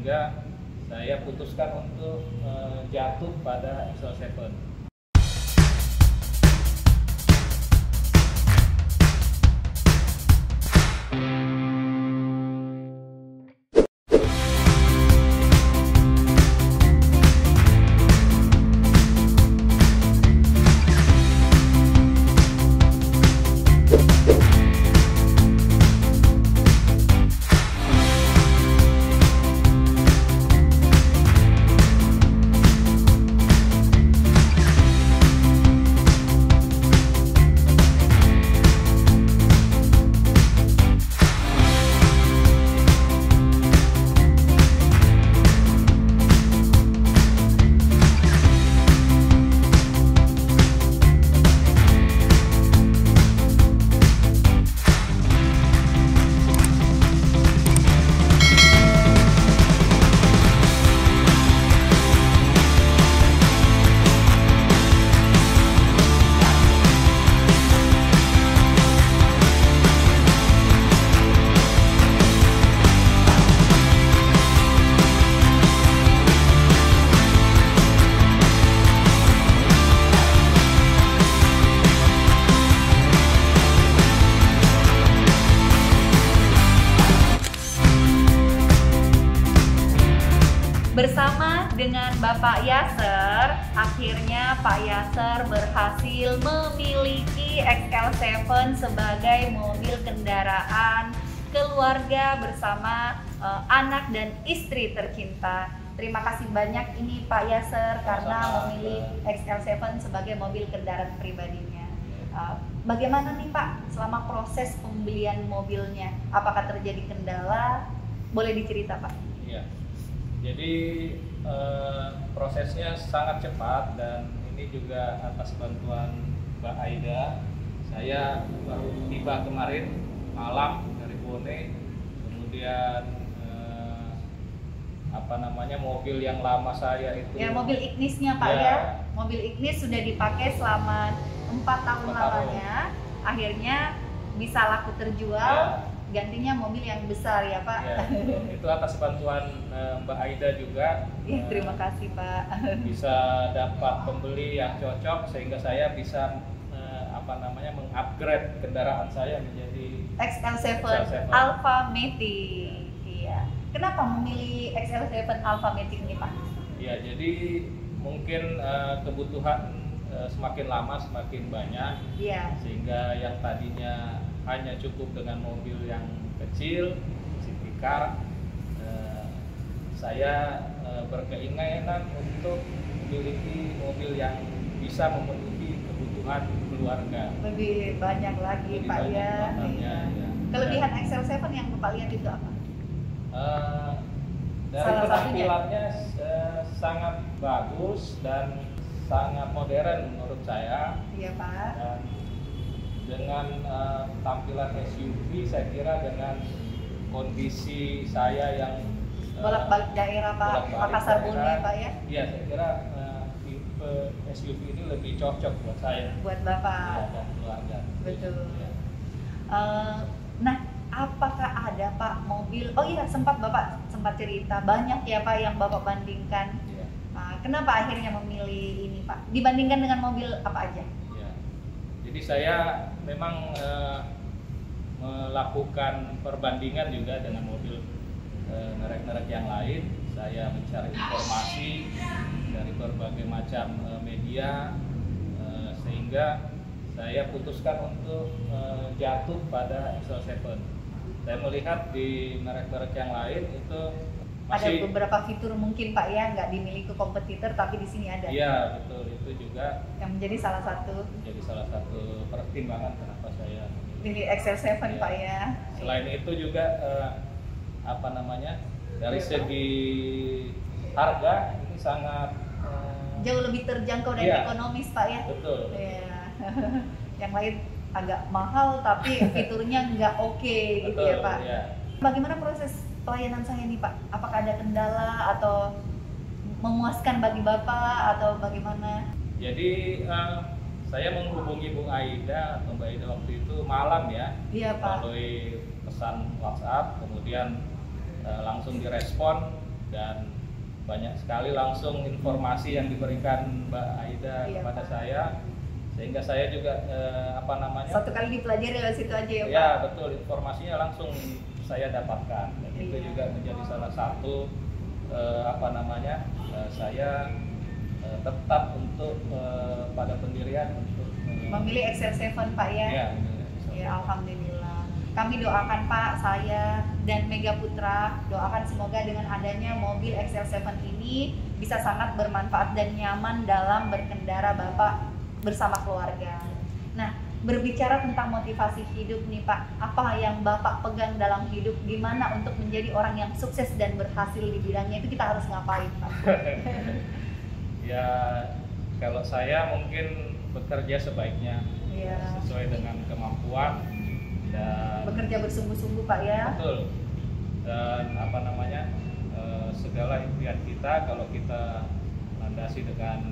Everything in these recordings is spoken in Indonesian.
sehingga saya putuskan untuk jatuh pada XL7. Bersama dengan Bapak Yasser, akhirnya Pak Yasser berhasil memiliki XL7 sebagai mobil kendaraan keluarga bersama anak dan istri tercinta. Terima kasih banyak ini Pak Yasser karena memilih XL7 sebagai mobil kendaraan pribadinya. Bagaimana nih Pak selama proses pembelian mobilnya? Apakah terjadi kendala? Boleh dicerita Pak? Iya. Jadi prosesnya sangat cepat dan ini juga atas bantuan Mbak Aida. Saya baru tiba kemarin malam dari Bone, kemudian mobil yang lama saya itu. Ya, mobil Ignisnya Pak ya. Mobil Ignis sudah dipakai selama 4 tahun lamanya. Akhirnya bisa laku terjual. Gantinya mobil yang besar ya Pak. Ya, itu atas bantuan Mbak Aida juga. Ya, terima kasih Pak. Bisa dapat pembeli yang cocok sehingga saya bisa mengupgrade kendaraan saya menjadi XL7 Alpha Matic. Iya. Kenapa memilih XL7 Alpha Matic ini Pak? Ya, jadi mungkin kebutuhan semakin lama semakin banyak. Iya. Sehingga yang tadinya hanya cukup dengan mobil yang kecil, city car, saya berkeinginan untuk memiliki mobil yang bisa memenuhi kebutuhan keluarga. Lebih banyak lagi Lebih Pak banyak ya. maknanya, ya. Kelebihan XL7 yang Bapak lihat itu apa? Dari Salah penampilannya sangat bagus dan sangat modern menurut saya. Iya Pak. Dan dengan tampilan SUV, saya kira dengan kondisi saya yang Bolak-balik daerah Pak, Makassar Bone Pak ya? Iya, saya kira tipe SUV ini lebih cocok buat saya. Buat Bapak. Ya, dan keluarga. Betul. Ya. Nah, apakah ada Pak mobil? Oh iya, Bapak sempat cerita banyak ya Pak yang Bapak bandingkan. Ya. Kenapa akhirnya memilih ini Pak? Dibandingkan dengan mobil apa aja? Ya. Jadi saya memang melakukan perbandingan juga dengan mobil merek-merek yang lain. Saya mencari informasi dari berbagai macam media sehingga saya putuskan untuk jatuh pada XL7. Saya melihat di merek-merek yang lain itu masih ada beberapa fitur mungkin Pak ya nggak dimiliki kompetitor tapi di sini ada. Iya betul, itu juga yang menjadi salah satu pertimbangan kenapa saya pilih XL7 ya. Pak ya. Selain itu juga dari segi harga ini sangat jauh lebih terjangkau dan ekonomis Pak ya. Betul. Ya. Yang lain agak mahal tapi fiturnya nggak oke gitu ya Pak. Ya. Bagaimana proses pelayanan saya nih Pak? Apakah ada kendala atau memuaskan bagi Bapak atau bagaimana? Jadi saya menghubungi Bu Aida atau Mbak Aida waktu itu malam ya. Iya Pak. Melalui pesan WhatsApp, kemudian langsung direspon dan banyak sekali langsung informasi yang diberikan Mbak Aida kepada saya, sehingga saya juga satu kali dipelajari lewat situ aja ya Pak? Ya betul, informasinya langsung saya dapatkan, dan itu juga menjadi salah satu saya tetap untuk pada pendirian untuk memilih XL7 Pak ya? Ya alhamdulillah. Kami doakan Pak, saya dan Mega Putra doakan semoga dengan adanya mobil XL7 ini bisa sangat bermanfaat dan nyaman dalam berkendara Bapak bersama keluarga. Nah, berbicara tentang motivasi hidup nih Pak, apa yang Bapak pegang dalam hidup, gimana untuk menjadi orang yang sukses dan berhasil di bidangnya, itu kita harus ngapain Pak? Ya, kalau saya mungkin bekerja sebaiknya, sesuai dengan kemampuan dan bekerja bersungguh-sungguh Pak ya. Betul. Dan segala impian kita kalau kita landasi dengan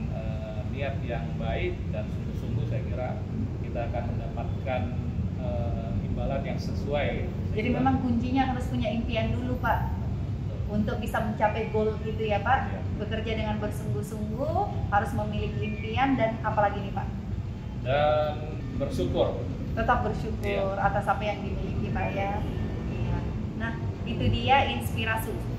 niat yang baik dan sungguh-sungguh, saya kira kita akan mendapatkan imbalan yang sesuai. Jadi memang kuncinya harus punya impian dulu Pak, untuk bisa mencapai goal itu ya Pak. Bekerja dengan bersungguh-sungguh, harus memiliki impian, dan apalagi nih Pak? Dan bersyukur. Tetap bersyukur atas apa yang dimiliki Pak ya. Nah, itu dia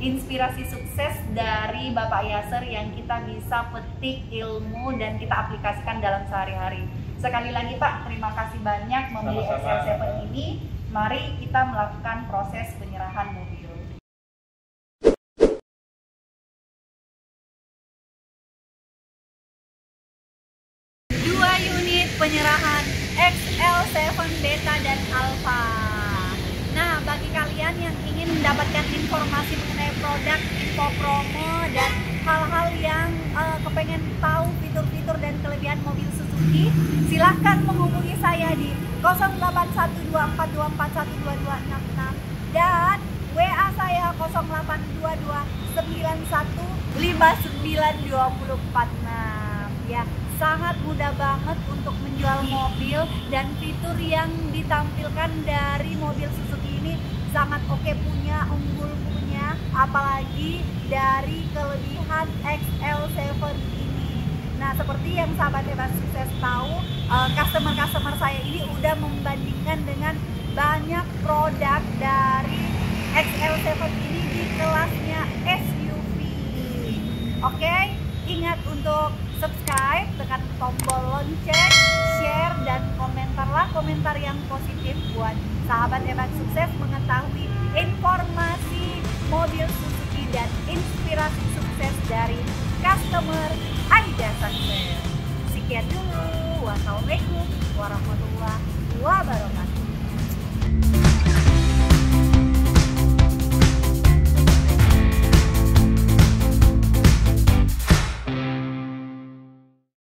inspirasi sukses dari Bapak Yasser yang kita bisa petik ilmu dan kita aplikasikan dalam sehari-hari. Sekali lagi Pak, terima kasih banyak memilih XL7 ini. Mari kita melakukan proses penyerahan mobil. 2 unit penyerahan XL7 Beta dan Alpha. Nah, bagi kalian yang ingin mendapatkan informasi mengenai produk, info promo, dan hal-hal yang kepengen tahu fitur-fitur dan kelebihan mobil Suzuki, silahkan menghubungi saya di 081242412266 dan WA saya 082291592046 ya. Sangat mudah banget untuk menjual mobil, dan fitur yang ditampilkan dari mobil Suzuki ini sangat oke, unggul punya, apalagi dari kelebihan XL7 ini. Nah, seperti yang sahabat Hebat Sukses tahu, customer saya ini udah membandingkan dengan banyak produk dari XL7 ini di kelasnya SUV. Oke? Ingat untuk subscribe, tekan tombol lonceng, share, dan komentarlah komentar yang positif buat sahabat Hebat Sukses mengetahui informasi mobil Suzuki dan inspirasi sukses dari customer Aida Sukses. Sekian dulu. Wassalamualaikum warahmatullahi wabarakatuh.